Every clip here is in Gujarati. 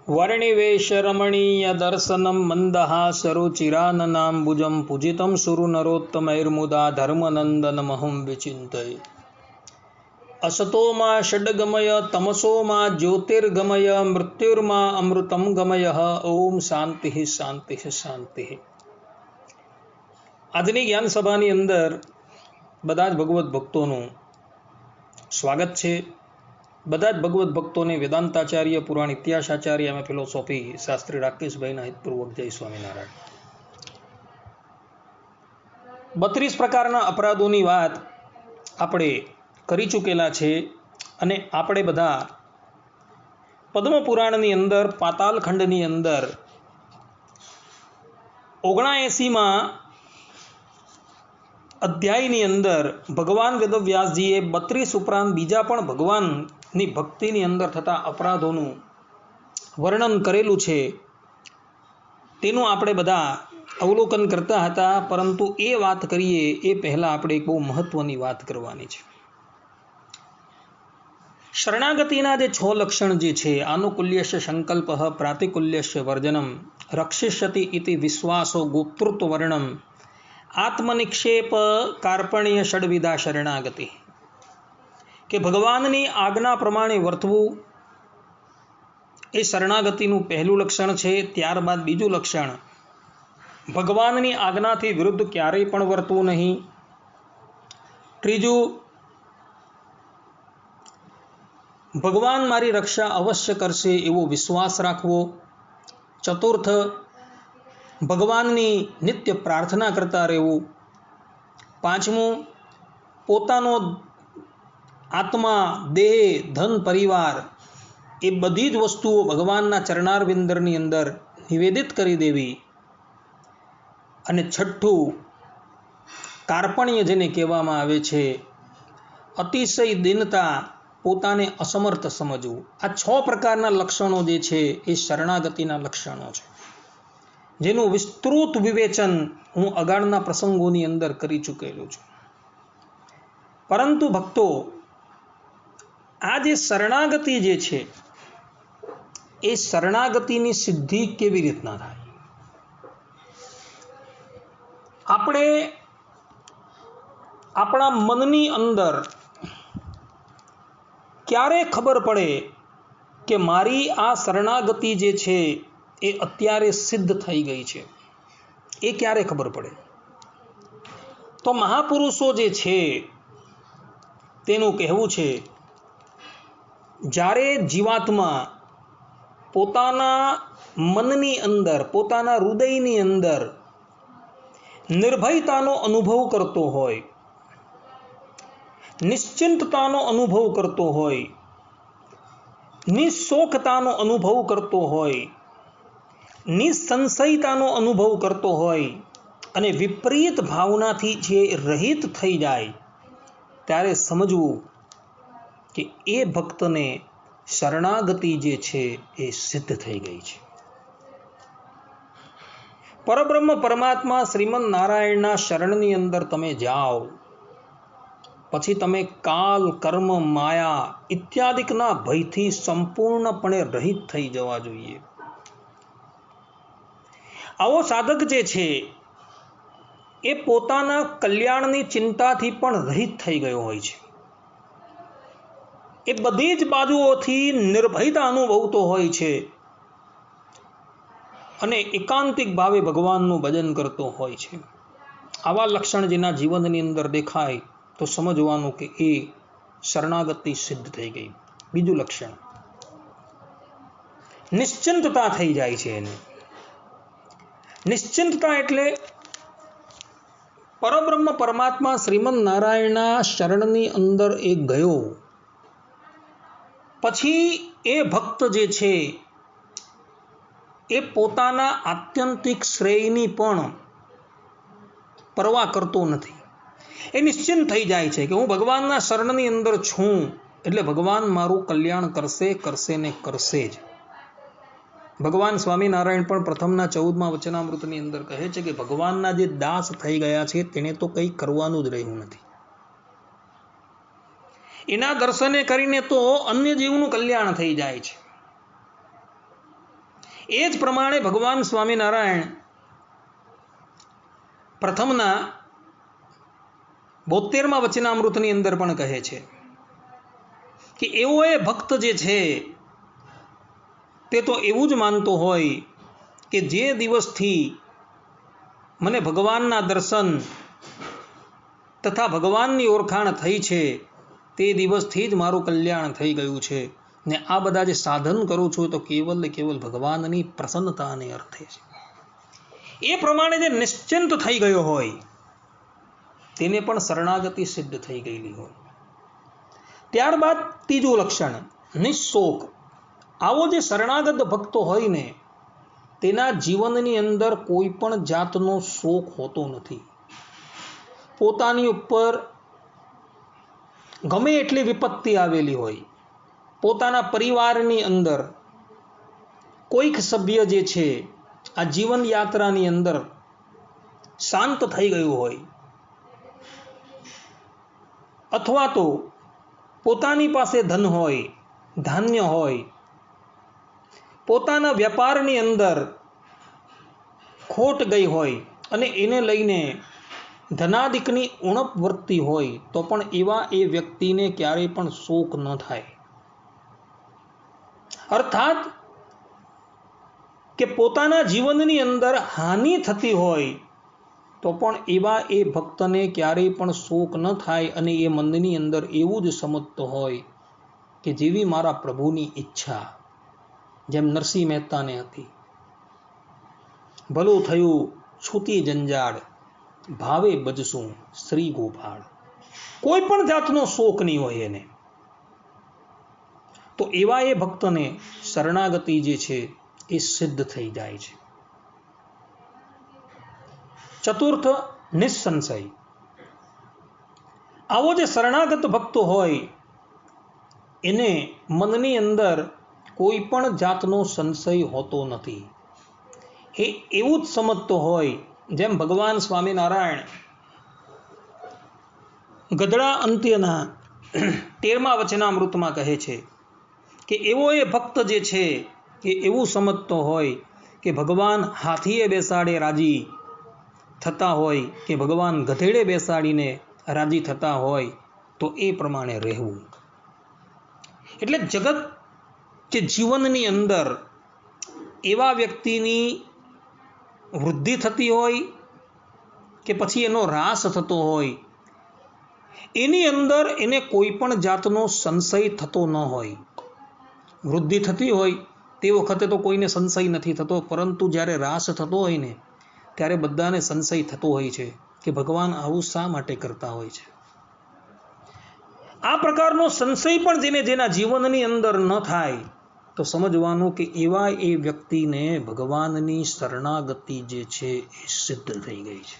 वर्णिवेशरमणीयदर्शनं मन्दहासरुचिराननाम्बुजं पूजितं सुरनरोत्तमैर्मुदा धर्मनन्दनमहं विचिन्तये। असतो मा षड्गमय तमसो मा ज्योतिर्गमय मृत्युर्मा अमृतं गमय। ओम शांति शांति शांति। આજની જ્ઞાન સભાની અંદર બધા જ ભગવત ભક્તોનું સ્વાગત છે। બધા જ ભગવત ભક્તોને વેદાંતાચાર્ય પુરાણ ઇતિહાસાચાર્ય અને ફિલોસોફી શાસ્ત્રી રાકેશભાઈના હિતપૂર્વક જય સ્વામિનારાયણ। 32 પ્રકારના અપરાધોની વાત આપણે કરી ચૂકેલા છે અને આપણે બધા પદ્મપુરાણની અંદર પાતાલખંડની અંદર 79માં અધ્યાયની અંદર ભગવાન વેદવ્યાસજીએ 32 ઉપરાંત બીજા પણ ભગવાનની ભક્તિની અંદર થતા અપરાધોનું વર્ણન કરેલું છે। તેનું આપણે બધા અવલોકન કરતા હતા, પરંતુ એ વાત કરીએ એ પહેલાં આપણે એક બહુ મહત્વની વાત કરવાની છે। શરણાગતિના જે 6 લક્ષણ જે છે, આનુકૂલ્યસ્ય સંકલ્પ, પ્રાતિકૂલ્યસ્ય વર્જનમ, રક્ષિષ્યતિ ઇતિ વિશ્વાસો, ગોપ્તૃત્વ વર્ણમ, આત્મનિક્ષેપ, કાર્પણ્ય, ષડવિધા શરણાગતિ, કે ભગવાનની આજ્ઞા પ્રમાણે વર્તવું એ શરણાગતિનું પહેલું લક્ષણ છે। ત્યારબાદ બીજું લક્ષણ, ભગવાનની આજ્ઞાથી વિરુદ્ધ ક્યારેય પણ વર્તવું નહીં। ત્રીજું, ભગવાન મારી રક્ષા અવશ્ય કરશે એવો વિશ્વાસ રાખવો। ચતુર્થ, ભગવાનની નિત્ય પ્રાર્થના કરતા રહેવું। પાંચમું, પોતાનો આત્મા, દેહ, ધન, પરિવાર એ બધી જ વસ્તુઓ ભગવાનના ચરણારવિંદરની અંદર નિવેદિત કરી દેવી। અને છઠ્ઠું, કાર્પણ્ય જેને કહેવામાં આવે છે, અતિશય દીનતા, પોતાને અસમર્થ સમજવું। આ 6 પ્રકારના લક્ષણો જે છે એ શરણાગતિના લક્ષણો છે, જેનું વિસ્તૃત વિવેચન હું અગાળના પ્રસંગોની અંદર કરી ચૂકેલું છું। પરંતુ ભક્તો, આ જે શરણાગતિ જે છે એ શરણાગતિની સિદ્ધિ કેવી રીતના થાય? આપણે આપણા મનની અંદર ક્યારે ખબર પડે કે મારી આ શરણાગતિ જે છે એ અત્યારે સિદ્ધ થઈ ગઈ છે? એ ક્યારે ખબર પડે? તો મહાપુરુષો જે છે તેનું કહેવું છે, જ્યારે જીવાત્મા પોતાના મનની અંદર, પોતાના હૃદયની અંદર નિર્ભયતાનો અનુભવ કરતો હોય, નિશ્ચિંતતાનો અનુભવ કરતો હોય, નિઃશોકતાનો અનુભવ કરતો હોય, નિસંશયતાનો અનુભવ કરતો હોય અને વિપરીત ભાવનાથી જે રહિત થઈ જાય, ત્યારે સમજવું કે એ ભક્તને શરણાગતિ જે છે એ સિદ્ધ થઈ ગઈ છે। પરબ્રહ્મ પરમાત્મા શ્રીમદ નારાયણના શરણની અંદર તમે જાઓ, પછી તમે કાલ, કર્મ, માયા ઇત્યાદિકના ભયથી સંપૂર્ણપણે રહિત થઈ જવા જોઈએ। આવો સાધક જે છે એ પોતાના કલ્યાણની ચિંતાથી પણ રહિત થઈ ગયો હોય છે। એ બધી જ બાજુઓથી નિર્ભયતા અનુભવતો હોય છે અને એકાંતિક ભાવે ભગવાનનું ભજન કરતો હોય છે। આવા લક્ષણ જેના જીવનની અંદર દેખાય તો સમજવાનું કે એ શરણાગતિ સિદ્ધ થઈ ગઈ। બીજું લક્ષણ, નિશ્ચિંતતા થઈ જાય છે એને। નિશ્ચિંતતા એટલે પરબ્રહ્મ પરમાત્મા શ્રીમદ નારાયણના શરણની અંદર એ ગયો પછી એ ભક્ત જે છે એ પોતાના આત્યંતિક શ્રેયની પણ પરવા કરતો નથી। એ નિશ્ચિંત થઈ જાય છે કે હું ભગવાનના શરણની અંદર છું એટલે ભગવાન મારું કલ્યાણ કરશે, કરશે ને કરશે જ। ભગવાન સ્વામિનારાયણ પણ પ્રથમના 14મા વચનામૃતની અંદર કહે છે કે ભગવાનના જે દાસ થઈ ગયા છે તેને તો કંઈ કરવાનું જ રહ્યું નથી। એના દર્શને કરીને તો અન્ય જીવનું કલ્યાણ થઈ જાય છે। એ જ પ્રમાણે ભગવાન સ્વામિનારાયણ પ્રથમના 72મા વચનામૃતની અંદર પણ કહે છે કે એવો એ ભક્ત જે છે તે તો એવું જ માનતો હોય કે જે દિવસથી મને ભગવાનના દર્શન તથા ભગવાનની ઓળખાણ થઈ છે તે દિવસથી જ મારું કલ્યાણ થઈ ગયું છે ને આ બધા જે સાધન કરું છું તો કેવલ ને કેવલ ભગવાનની પ્રસન્નતાને અર્થે છે. એ પ્રમાણે જે નિશ્ચિંત થઈ ગયો હોય તેને પણ શરણાગતિ સિદ્ધ થઈ ગયેલી હોય. ત્યારબાદ ત્રીજું લક્ષણ નિઃશોક. આવો જે શરણાગત ભક્તો હોય ને તેના જીવનની અંદર કોઈ પણ જાતનો શોક હોતો નથી. પોતાની ઉપર ગમે એટલી વિપત્તિ આવેલી હોય, પોતાના પરિવારની અંદર કોઈક સભ્ય જે છે આ જીવન યાત્રાની અંદર શાંત થઈ ગયું હોય અથવા તો પોતાની પાસે ધન હોય, ધાન્ય હોય, પોતાના વ્યાપારની અંદર ખોટ ગઈ હોય અને એને લઈને ધનાદિકની ઉણપ વર્તી હોય તો પણ એવા એ વ્યક્તિને ક્યારેય પણ શોક ન થાય. અર્થાત કે પોતાના જીવનની અંદર હાનિ થતી હોય તો પણ એવા એ ભક્તને ક્યારેય પણ શોક ન થાય અને એ મનની અંદર એવું જ સમજતો હોય કે જેવી મારા પ્રભુની ઈચ્છા, જેમ નરસિંહ મહેતાને હતી, ભલું થયું છૂતી જંજાળ ભાવે બજશું શ્રી ગોપાળ. કોઈ પણ જાતનો શોક નહીં હોય એને. તો એવા એ ભક્તને શરણાગતિ જે છે એ સિદ્ધ થઈ જાય છે. ચતુર્થ નિસંશય. આવો જે શરણાગત ભક્તો હોય એને મનની અંદર કોઈ પણ જાતનો સંશય હોતો નથી. એ એવું જ સમજતો હોય જેમ ભગવાન સ્વામિનારાયણ ગધડા અંત્યના 13મા વચનામૃતમાં કહે છે કે એવો એ ભક્ત જે છે એ એવું સમજતો હોય કે ભગવાન હાથીએ બેસાડે રાજી થતા હોય કે ભગવાન ગધેડે બેસાડીને રાજી થતા હોય તો એ પ્રમાણે રહેવું. એટલે જગત કે જીવનની અંદર એવા વ્યક્તિની વૃદ્ધિ થતી હોય કે પછી એનો હ્રાસ થતો હોય એની અંદર એને કોઈ પણ જાતનો સંશય થતો ન હોય. વૃદ્ધિ થતી હોય તે વખતે તો કોઈને સંશય નથી થતો, પરંતુ જ્યારે હ્રાસ થતો હોય ને ત્યારે બધાને સંશય થતો હોય છે કે ભગવાન આવું શા માટે કરતા હોય છે. આ પ્રકારનો સંશય પણ જેના જીવનની અંદર ન થાય તો સમજવાનું કે એવા એ વ્યક્તિને ભગવાનની શરણાગતિ જે છે એ સિદ્ધ થઈ ગઈ છે.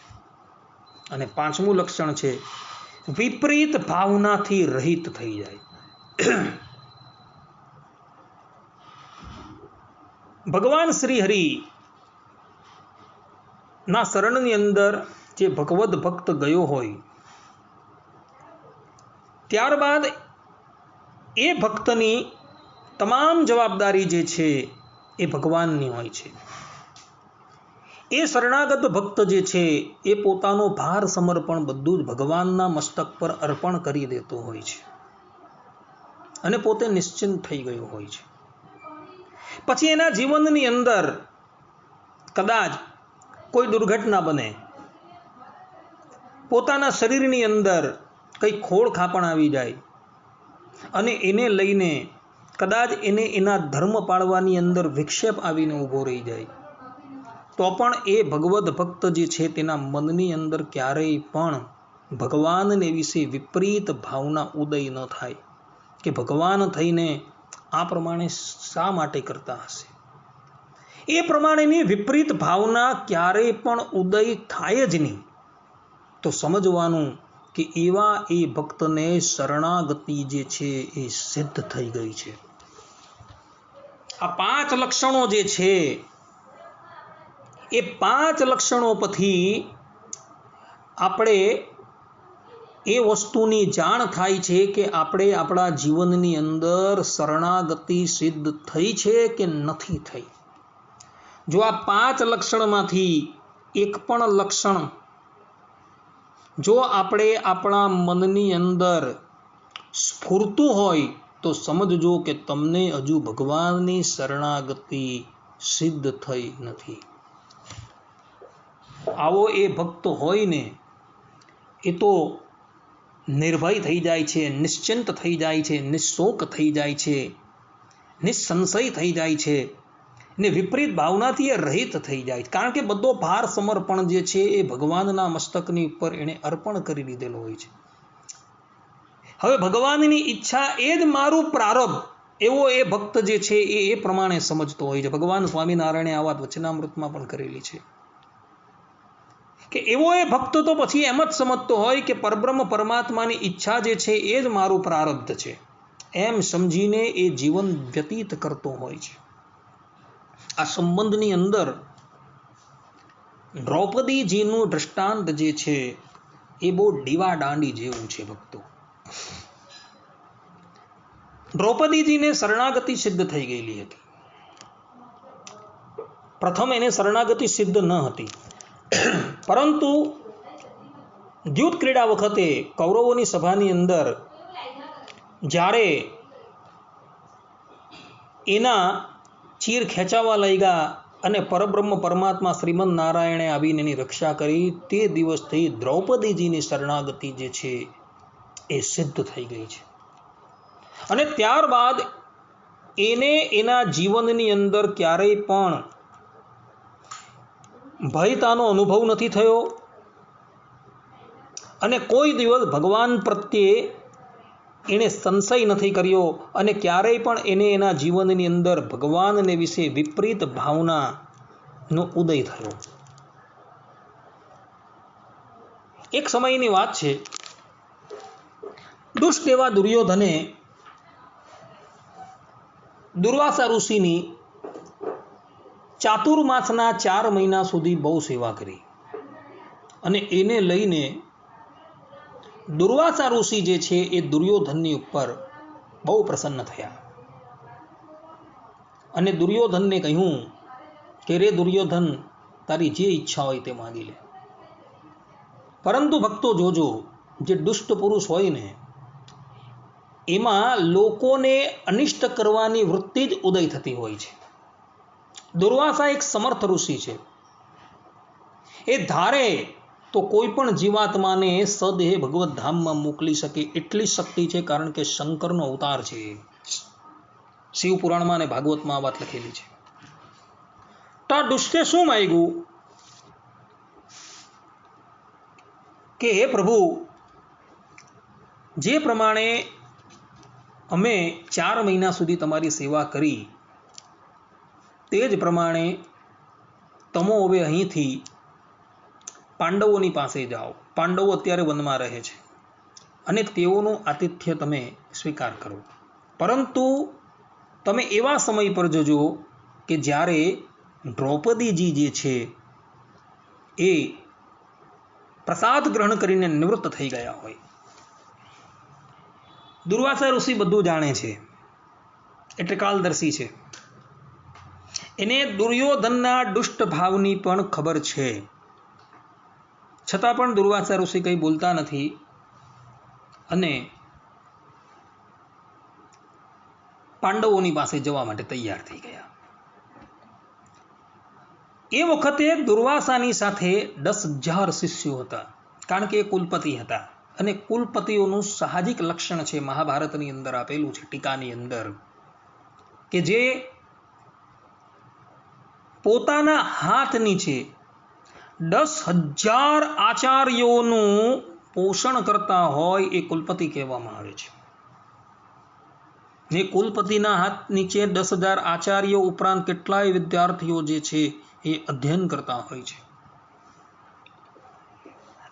અને પાંચમું લક્ષણ છે વિપરીત ભાવનાથી રહિત થઈ જાય. ભગવાન શ્રી હરિ ના શરણની અંદર જે ભગવદ ભક્ત ગયો હોય ત્યારબાદ એ ભક્તની તમામ જવાબદારી જે છે એ ભગવાનની હોય છે. એ શરણાગત ભક્ત જે છે એ પોતાનો ભાર સમર્પણ બધું જ ભગવાનના મસ્તક પર અર્પણ કરી દેતો હોય છે અને પોતે નિશ્ચિંત થઈ ગયો હોય છે. પછી એના જીવનની અંદર કદાચ કોઈ દુર્ઘટના બને, પોતાના શરીરની અંદર કંઈ ખોળ ખાપણ આવી જાય અને એને લઈને કદાચ એને એના ધર્મ પાળવાની અંદર વિક્ષેપ આવીને ઊભો રહી જાય તો પણ એ ભગવદ ભક્ત જે છે તેના મનની અંદર ક્યારેય પણ ભગવાનને વિશે વિપરીત ભાવના ઉદય ન થાય કે ભગવાન થઈને આ પ્રમાણે શા માટે કરતા હશે. એ પ્રમાણેની વિપરીત ભાવના ક્યારેય પણ ઉદય થાય જ નહીં. તો સમજવાનું કે એવા એ ભક્તને શરણાગતિ જે છે એ સિદ્ધ થઈ ગઈ છે. આ 5 લક્ષણો જે છે એ 5 લક્ષણો પછી આપણે એ વસ્તુની જાણ થાય છે કે આપણે આપણા જીવનની અંદર શરણાગતિ સિદ્ધ થઈ છે કે નથી થઈ. જો આ 5 લક્ષણમાંથી એક પણ લક્ષણ જો આપણે આપણા મનની અંદર સ્ફૂરતું હોય તો સમજજો કે તમને હજુ ભગવાનની શરણાગતિ સિદ્ધ થઈ નથી. આવો એ ભક્ત હોય ને એ તો નિર્ભય થઈ જાય છે, નિશ્ચિંત થઈ જાય છે, નિઃશોક થઈ જાય છે, નિસંશય થઈ જાય છે ને વિપરીત ભાવનાથી એ રહિત થઈ જાય છે. કારણ કે બધો ભાર સમર્પણ જે છે એ ભગવાનના મસ્તકની ઉપર એણે અર્પણ કરી દીધેલો હોય છે. હવે ભગવાનની ઈચ્છા એ જ મારું પ્રારબ્ધ એવો એ ભક્ત જે છે એ પ્રમાણે સમજતો હોય છે. ભગવાન સ્વામિનારાયણે આ વાત વચનામૃતમાં પણ કરેલી છે કે એવો એ ભક્ત તો પછી એમ જ સમજતો હોય કે પરબ્રહ્મ પરમાત્માની ઈચ્છા જે છે એ જ મારું પ્રારબ્ધ છે, એમ સમજીને એ જીવન વ્યતીત કરતો હોય છે. આ સંબંધની અંદર દ્રૌપદીજીનું દૃષ્ટાંત જે છે એ બહુ ડીવા દાંડી જેવું છે ભક્તો. દ્રૌપદીજીને શરણાગતિ સિદ્ધ થઈ ગયેલી હતી. પ્રથમ એને શરણાગતિ સિદ્ધ ન હતી, પરંતુ દ્યુત ક્રીડા વખતે કૌરવોની સભાની અંદર જ્યારે એના ચીર ખેંચાવા લાગ્યા અને પરબ્રહ્મ પરમાત્મા શ્રીમદ નારાયણે આવીને એની રક્ષા કરી, તે દિવસથી દ્રૌપદીજીની શરણાગતિ જે છે એ સિદ્ધ થઈ ગઈ છે. અને ત્યારબાદ એને એના જીવનની અંદર ક્યારેય પણ ભયતાનો અનુભવ નથી થયો અને કોઈ દિવસ ભગવાન પ્રત્યે એણે સંશય નથી કર્યો અને ક્યારેય પણ એને એના જીવનની અંદર ભગવાનને વિશે વિપરીત ભાવનાનો ઉદય થયો. એક સમયની વાત છે, દુષ્ટ એવા દુર્યોધને દુર્વાસા ઋષિની ચાતુર્માસના 4 મહિના સુધી બહુ સેવા કરી અને એને લઈને દુર્વાસા ઋષિ જે છે એ દુર્યોધનની ઉપર બહુ પ્રસન્ન થયા અને દુર્યોધનને કહ્યું કે રે દુર્યોધન, તારી જે ઈચ્છા હોય તે માંગી લે. પરંતુ ભક્તો જોજો, જે દુષ્ટ પુરુષ હોય ને એમાં લોકોને અનિષ્ટ કરવાની વૃત્તિ જ ઉદય થતી હોય છે. દુર્વાસા એક સમર્થ ઋષિ છે. એ ધારે તો કોઈ પણ જીવાત્માને સદેહ ભગવત ધામમાં મોકલી શકે એટલી શક્તિ છે, કારણ કે શંકરનો અવતાર છે. શિવ પુરાણમાં અને ભાગવતમાં આ વાત લખેલી છે. તો આ દુષ્ટે શું માંગ્યું કે હે પ્રભુ, જે પ્રમાણે અમે 4 મહિના સુધી તમારી સેવા કરી તે જ પ્રમાણે તમો હવે અહીંથી પાંડવોની પાસે જાઓ. પાંડવો અત્યારે વનમાં રહે છે અને તેઓનું આતિથ્ય તમે સ્વીકાર કરો, પરંતુ તમે એવા સમય પર જજો કે જ્યારે દ્રૌપદીજી જે છે એ પ્રસાદ ગ્રહણ કરીને નિવૃત્ત થઈ ગયા હોય. દુર્વાસા ઋષિ બધું જાણે છે, એટલે કાલદર્શી છે. એને દુર્યોધનના દુષ્ટ ભાવની પણ ખબર છે, છતાં પણ દુર્વાસા ઋષિ કંઈ બોલતા નથી અને પાંડવોની પાસે જવા માટે તૈયાર થઈ ગયા. એ વખતે દુર્વાસાની સાથે 10,000 શિષ્યો હતા, કારણ કે એ કુલપતિ હતા અને કુલપતિઓનું સાહજિક લક્ષણ છે, મહાભારતની અંદર આપેલું છે ટીકાની અંદર, કે જે પોતાના હાથ નીચે 10,000 આચાર્યોનું પોષણ કરતા હોય એ કુલપતિ કહેવામાં આવે છે. ને કુલપતિના હાથ નીચે 10,000 આચાર્યો ઉપરાંત કેટલાય વિદ્યાર્થીઓ જે છે એ અધ્યયન કરતા હોય છે.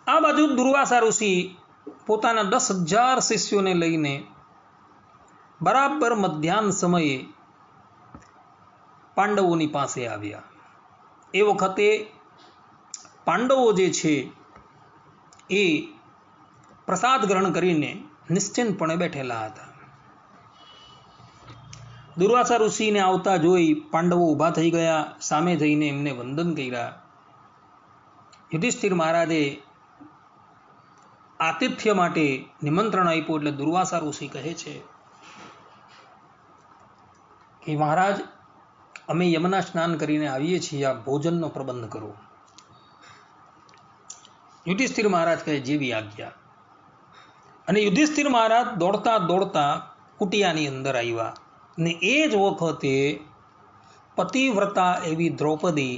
આ બાજુ દુર્વાસા ઋષિ પોતાના 10,000 શિષ્યોને લઈને બરાબર મધ્યાહન સમયે પાંડવોની પાસે આવ્યા. એ વખતે પાંડવો જે છે એ પ્રસાદ ગ્રહણ કરીને નિશ્ચિંતપણે બેઠેલા હતા. દુર્વાસા ઋષિને આવતા જોઈ પાંડવો ઊભા થઈ ગયા, સામે જઈને એમને વંદન કર્યા. યુધિષ્ઠિર મહારાજે આતિથ્ય માટે નિમંત્રણ આપ્યું. એટલે દુર્વાસા ઋષિ કહે છે કે મહારાજ, અમે યમુના સ્નાન કરીને આવીએ છીએ, આ ભોજનનો પ્રબંધ કરો. યુધિષ્ઠિર મહારાજ કહે જેવી આજ્ઞા. અને યુધિષ્ઠિર મહારાજ દોડતા દોડતા કુટિયાની અંદર આવ્યા. ને એ જ વખતે પતિવ્રતા એવી દ્રૌપદી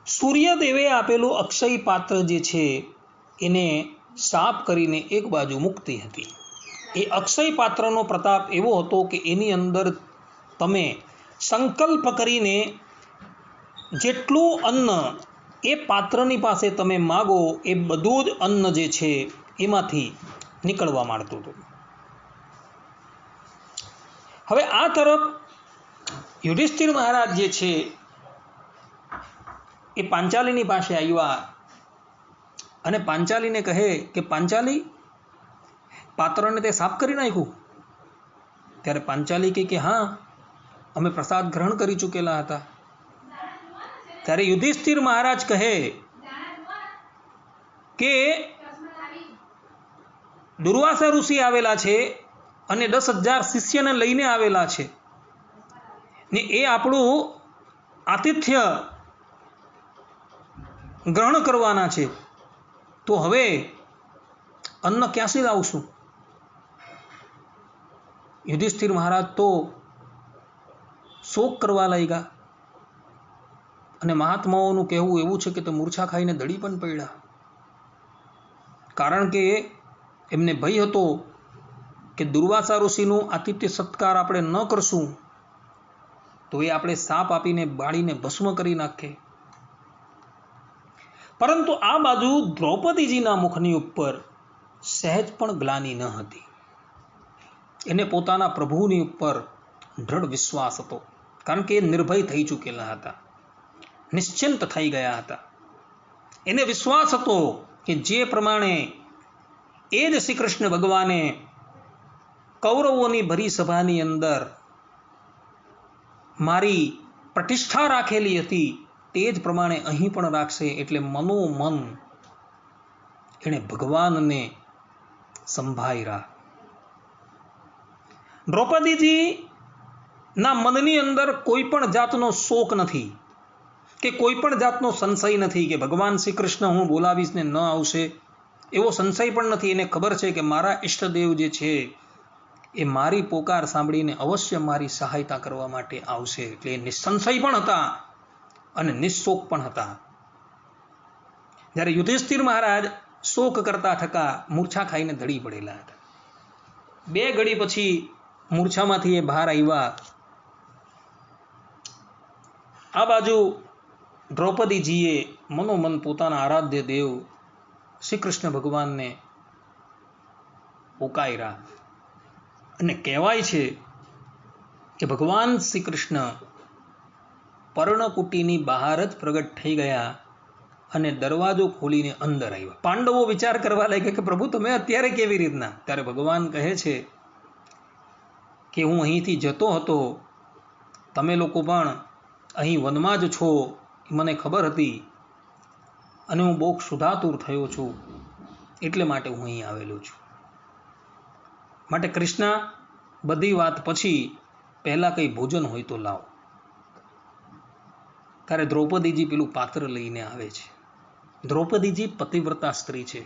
સૂર્યદેવે આપેલું અક્ષય પાત્ર જે છે એને સાફ કરીને એક બાજુ મૂકતી હતી. એ અક્ષય પાત્રનો પ્રતાપ એવો હતો કે એની અંદર તમે સંકલ્પ કરીને જેટલું અન્ન એ પાત્રની પાસે તમે માગો એ બધું જ અન્ન જે છે એમાંથી નીકળવા માંડતું હતું. હવે આ તરફ યુધિષ્ઠિર મહારાજ જે છે એ પાંચાલીની પાસે આવ્યા અને પાંચાલીને કહે કે પાંચાલી, પાત્રને તે સાફ કરી નાખ્યું? ત્યારે પાંચાલી કહે કે હા, અમે પ્રસાદ ગ્રહણ કરી ચૂકેલા હતા. ત્યારે યુધિષ્ઠિર મહારાજ કહે કે દુર્વાસા ઋષિ આવેલા છે અને 10,000 શિષ્યને લઈને આવેલા છે ને એ આપણું આતિથ્ય ગ્રહણ કરવાના છે, તો હવે અન્ન ક્યાંથી લાવશું? યુધિષ્ઠિર મહારાજ તો શોક કરવા લાગ્યા. અને મહાત્માઓનું કહેવું એવું છે કે તે મૂર્છા ખાઈને દડી પણ પડ્યા. કારણ કે એમને ભય હતો કે દુર્વાસા ઋષિનું આતિથ્ય સત્કાર આપણે ન કરશું તો એ આપણે સાપ આપીને બાળીને ભસ્મ કરી નાખે. પરંતુ આ બાજુ દ્રૌપદીજીના મુખની ઉપર સહેજ પણ ગ્લાનિ ન હતી. એને પોતાના પ્રભુની ઉપર દ્રઢ વિશ્વાસ હતો. કારણ કે એ નિર્ભય થઈ ચૂકેલા હતા, નિશ્ચિંત થઈ ગયા હતા. એને વિશ્વાસ હતો કે જે પ્રમાણે એ જ શ્રી કૃષ્ણ ભગવાને કૌરવોની ભરી સભાની અંદર મારી પ્રતિષ્ઠા રાખેલી હતી તે જ પ્રમાણે અહીં પણ રાખશે. એટલે મનોમન એણે ભગવાનને સંભાળ્યા. દ્રૌપદીજીના મનની અંદર કોઈ પણ જાતનો શોક નથી કે કોઈ પણ જાતનો સંશય નથી કે ભગવાન શ્રી કૃષ્ણ હું બોલાવીશ ને ન આવશે, એવો સંશય પણ નથી. એને ખબર છે કે મારા ઈષ્ટદેવ જે છે એ મારી પોકાર સાંભળીને અવશ્ય મારી સહાયતા કરવા માટે આવશે. એટલે નિસંશય પણ હતા અને નિઃશોક પણ હતા. જ્યારે યુધિષ્ઠિર મહારાજ શોક કરતા થકા મૂર્છા ખાઈને ધડી પડેલા હતા. 2 ઘડી પછી મૂર્છામાંથી એ બહાર આવ્યા. આ બાજુ દ્રૌપદીજીએ મનોમન પોતાના આરાધ્ય દેવ શ્રી કૃષ્ણ ભગવાનને પોકાર્યા. અને કહેવાય છે કે ભગવાન શ્રી કૃષ્ણ પર્ણકુટીની બહાર જ પ્રગટ થઈ ગયા અને દરવાજો ખોલીને અંદર આવ્યા. પાંડવો વિચાર કરવા લાગ્યા કે પ્રભુ તમે અત્યારે કેવી રીતના? ત્યારે ભગવાન કહે છે કે હું અહીંથી જતો હતો, તમે લોકો પણ અહીં વનમાં જ છો મને ખબર હતી અને હું બહુ સુધાતુર થયો છું, એટલે માટે હું અહીં આવેલો છું. માટે કૃષ્ણ બધી વાત પછી પહેલાં કંઈ ભોજન હોય તો લાવો. ત્યારે દ્રૌપદીજી પેલું પાત્ર લઈને આવે છે. દ્રૌપદીજી પતિવ્રતા સ્ત્રી છે.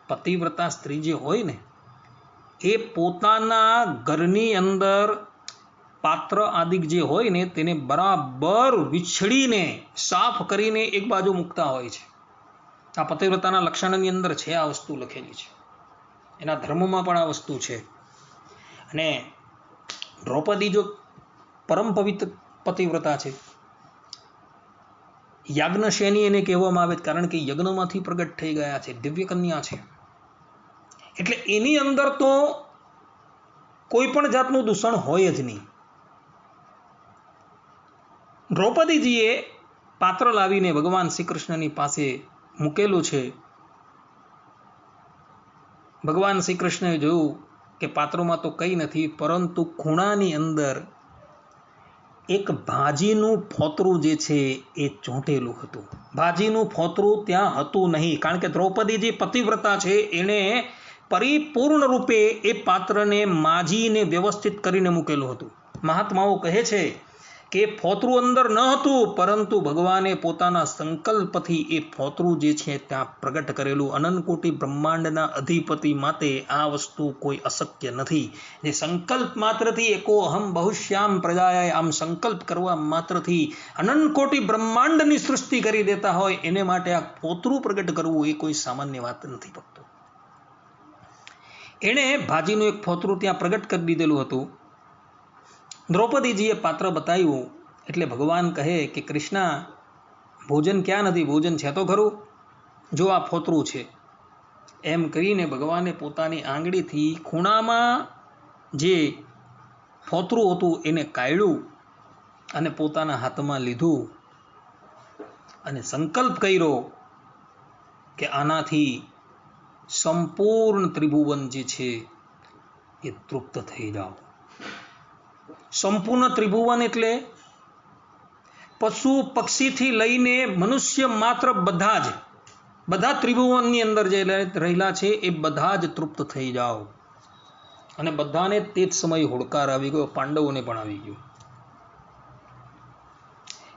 પતિવ્રતા સ્ત્રી જે હોય ને એ પોતાના ઘરની અંદર પાત્ર આદિક જે હોય ને તેને બરાબર વિછડીને સાફ કરીને એક બાજુ મૂકતા હોય છે. આ પતિવ્રતાના લક્ષણની અંદર છે, આ વસ્તુ લખેલી છે. એના ધર્મમાં પણ આ વસ્તુ છે. અને દ્રૌપદી જો પરમ પવિત્ર પતિવ્રતા છે. યાજ્ઞશેની એને કહેવામાં આવે કારણ કે યજ્ઞમાંથી પ્રગટ થઈ ગયા છે, દિવ્ય કન્યા છે. એટલે એની અંદર તો કોઈ પણ જાતનું દૂષણ હોય જ નહીં. દ્રૌપદીજીએ પાત્ર લાવીને ભગવાન શ્રી કૃષ્ણની પાસે મૂકેલું છે. ભગવાન શ્રી કૃષ્ણએ જોયું કે પાત્રોમાં તો કંઈ નથી, પરંતુ ખૂણાની અંદર એક ભાજીનું ફોતરું જે છે એ ચોંટેલું હતું. ભાજીનું ફોતરું ત્યાં હતું નહીં, કારણ કે દ્રૌપદી જે પતિવ્રતા છે એણે પરિપૂર્ણ રૂપે એ પાત્રને માજીને વ્યવસ્થિત કરીને મૂકેલું હતું. મહાત્માઓ કહે છે કે ફોતરું અંદર ન હતું, પરંતુ ભગવાને પોતાના સંકલ્પથી એ ફોતરું જે છે ત્યાં પ્રગટ કરેલું. અનંતકોટી બ્રહ્માંડના અધિપતિ માટે આ વસ્તુ કોઈ અશક્ય નથી. જે સંકલ્પ માત્રથી એકો અહમ બહુશ્યામ પ્રજાએ, આમ સંકલ્પ કરવા માત્રથી અનંતકોટી બ્રહ્માંડની સૃષ્ટિ કરી દેતા હોય, એને માટે આ ફોતરું પ્રગટ કરવું એ કોઈ સામાન્ય વાત નથી ભક્તો. એણે ભાજીનું એક ફોતરું ત્યાં પ્રગટ કરી દીધેલું હતું. દ્રૌપદીજીએ પાત્ર બતાવ્યું એટલે ભગવાન કહે કે કૃષ્ણા, ભોજન ક્યાં નથી? ભોજન છે તો ખરું, જો આ ફોતરું છે. એમ કરીને ભગવાને પોતાની આંગળીથી ખૂણામાં જે ફોતરું હતું એને કાઢ્યું અને પોતાના હાથમાં લીધું અને સંકલ્પ કર્યો કે આનાથી સંપૂર્ણ ત્રિભુવન જે છે એ તૃપ્ત થઈ જાઓ. સંપૂર્ણ ત્રિભુવન એટલે પશુ પક્ષીથી લઈને મનુષ્ય માત્ર બધા ત્રિભુવનની અંદર જે રહેલા છે એ બધા જ તૃપ્ત થઈ જાઓ. અને બધાને તે જ સમયે હોડકાર આવી ગયો, પાંડવોને પણ આવી ગયો.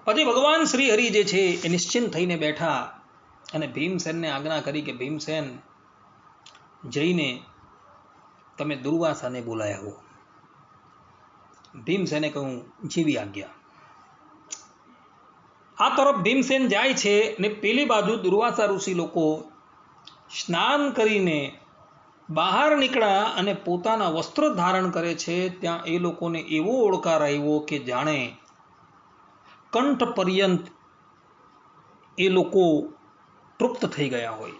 પછી ભગવાન શ્રી હરિ જે છે એ નિશ્ચિંત થઈને બેઠા અને ભીમસેનને આજ્ઞા કરી કે ભીમસેન, જઈને તમે દુર્વાસાને બોલાય આવો. ભીમસેને કહ્યું, જેવી આજ્ઞા. આ તરફ ભીમસેન જાય છે ને પેલી બાજુ દુર્વાસા ઋષિ લોકો સ્નાન કરીને બહાર નીકળ્યા અને પોતાના વસ્ત્ર ધારણ કરે છે. ત્યાં એ લોકોને એવો ઓળકાર આવ્યો કે જાણે કંઠ પર્યંત એ લોકો તૃપ્ત થઈ ગયા હોય.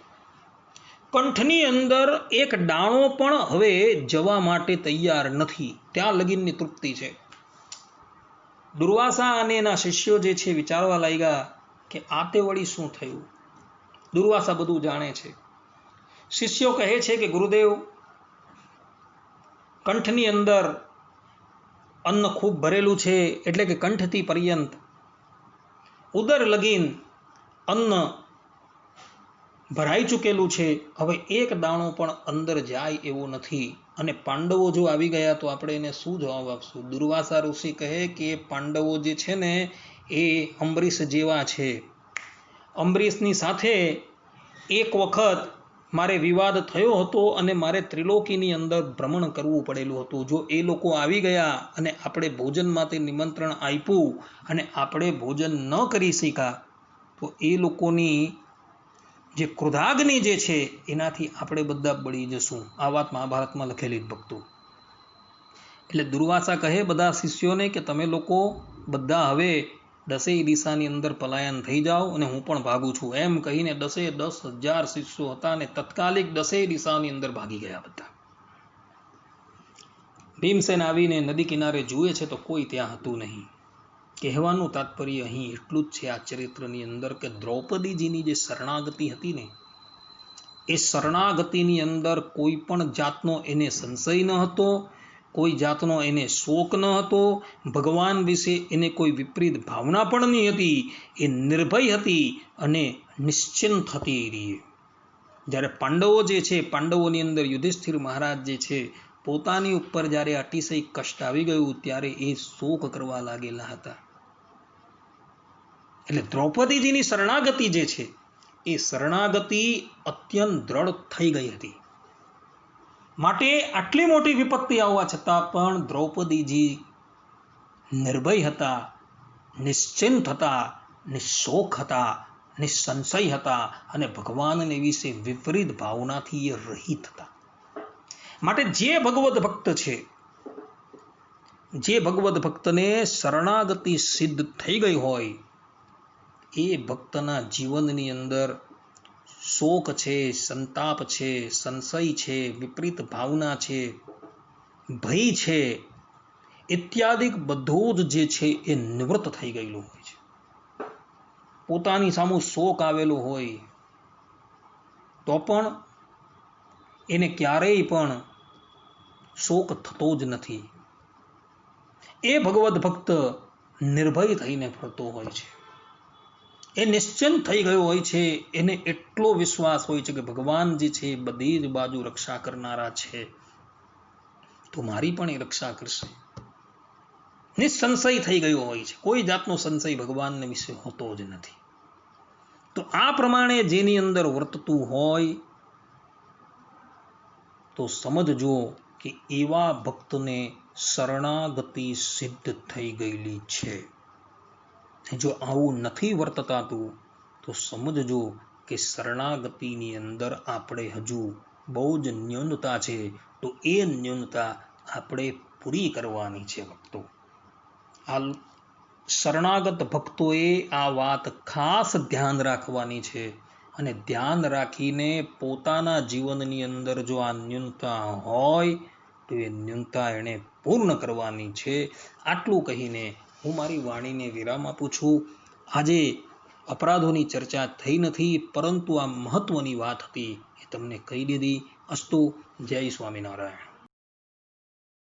કંઠની અંદર એક દાણો પણ હવે જવા માટે તૈયાર નથી, ત્યાં લગીનની તૃપ્તિ છે. દુર્વાસા અને એના શિષ્યો જે છે વિચારવા લાગ્યા કે આ તે વળી શું થયું. દુર્વાસા બધું જાણે છે. શિષ્યો કહે છે કે ગુરુદેવ, કંઠની અંદર અન્ન ખૂબ ભરેલું છે, એટલે કે કંઠથી પર્યંત ઉદર લગીન અન્ન ભરાઈ ચૂકેલું છે. હવે એક દાણો પણ અંદર જાય એવું નથી. અને પાંડવો જો આવી ગયા તો આપણે એને શું જવાબ આપશું? દુર્વાસા ઋષિ કહે કે પાંડવો જે છે ને એ અંબરીશ જેવા છે. અંબરીશની સાથે એક વખત મારે વિવાદ થયો હતો અને મારે ત્રિલોકીની અંદર ભ્રમણ કરવું પડેલું હતું. જો એ લોકો આવી ગયા અને આપણે ભોજન માટે નિમંત્રણ આપ્યું અને આપણે ભોજન ન કરી શક્યા તો એ લોકોની જે ક્રોધાગ્નિ જે છે એનાથી આપણે બધા બળી જશું. આ વાત મહાભારતમાં લખેલી જ ભક્તો. એટલે દુર્વાસા કહે બધા શિષ્યોને કે તમે લોકો બધા હવે 10 દિશાની અંદર પલાયન થઈ જાઓ અને હું પણ ભાગું છું. એમ કહીને 10,000 શિષ્યો હતા અને તત્કાલિક 10 દિશાની અંદર ભાગી ગયા બધા. ભીમસેન આવીને નદી કિનારે જુએ છે તો કોઈ ત્યાં હતું નહીં. કહેવાનું તાત્પર્ય અહીં એટલું જ છે આ ચરિત્રની અંદર કે દ્રૌપદીજીની જે શરણાગતિ હતી ને, એ શરણાગતિની અંદર કોઈ પણ જાતનો એને સંશય ન હતો, કોઈ જાતનો એને શોક ન હતો, ભગવાન વિશે એને કોઈ વિપરીત ભાવના પણ નહીં હતી. એ નિર્ભય હતી અને નિશ્ચિંત હતી રહી. જ્યારે પાંડવો જે છે, પાંડવોની અંદર યુધિષ્ઠિર મહારાજ જે છે, પોતાની ઉપર જ્યારે અતિશય કષ્ટ આવી ગયું ત્યારે એ શોક કરવા લાગેલા હતા. એટલે દ્રૌપદીજીની શરણાગતિ જે છે એ શરણાગતિ અત્યંત દ્રઢ થઈ ગઈ હતી. માટે આટલી મોટી વિપત્તિ આવવા છતાં પણ દ્રૌપદીજી નિર્ભય હતા, નિશ્ચિંત હતા, નિશોક હતા, નિસંશય હતા અને ભગવાનને વિશે વિપરીત ભાવનાથી એ રહિત હતા. માટે જે ભગવદ ભક્ત છે, જે ભગવદ ભક્તને શરણાગતિ સિદ્ધ થઈ ગઈ હોય એ ભક્તના જીવનની અંદર શોક છે, સંતાપ છે, સંશય છે, વિપરીત ભાવના છે, ભય છે, ઇત્યાદિ બધું જ જે છે એ નિવૃત્ત થઈ ગયેલું હોય છે. પોતાની સામું શોક આવેલો હોય તો પણ એને ક્યારેય પણ શોક થતો જ નથી. એ ભગવદ ભક્ત નિર્ભય થઈને ફરતો હોય છે. એ નિશ્ચિંત થઈ ગયો હોય છે. એને એટલો વિશ્વાસ હોય છે કે ભગવાન જે છે બધી જ બાજુ રક્ષા કરનારા છે, તો મારી પણ એ રક્ષા કરશે. નિસંશય થઈ ગયો હોય છે. કોઈ જાતનો સંશય ભગવાનને વિશે હોતો જ નથી. તો આ પ્રમાણે જેની અંદર વર્તતું હોય તો સમજજો કે એવા ભક્તને શરણાગતિ સિદ્ધ થઈ ગયેલી છે. જો આવું નથી વર્તતાતું તો સમજજો કે શરણાગતિની અંદર આપણે હજુ બહુ જ ન્યૂનતા છે. તો એ ન્યૂનતા આપણે પૂરી કરવાની છે. ભક્તો, આ શરણાગત ભક્તોએ આ વાત ખાસ ધ્યાન રાખવાની છે અને ધ્યાન રાખીને પોતાના જીવનની અંદર જો આ ન્યૂનતા હોય તો એ ન્યૂનતા એણે પૂર્ણ કરવાની છે. આટલું કહીને હું મારી વાણીને વિરામ આપું છું. આજે અપરાધોની ચર્ચા થઈ નથી, પરંતુ આ મહત્વની વાત હતી એ તમને કહી દીધી. અસ્તુ. જય સ્વામિનારાયણ.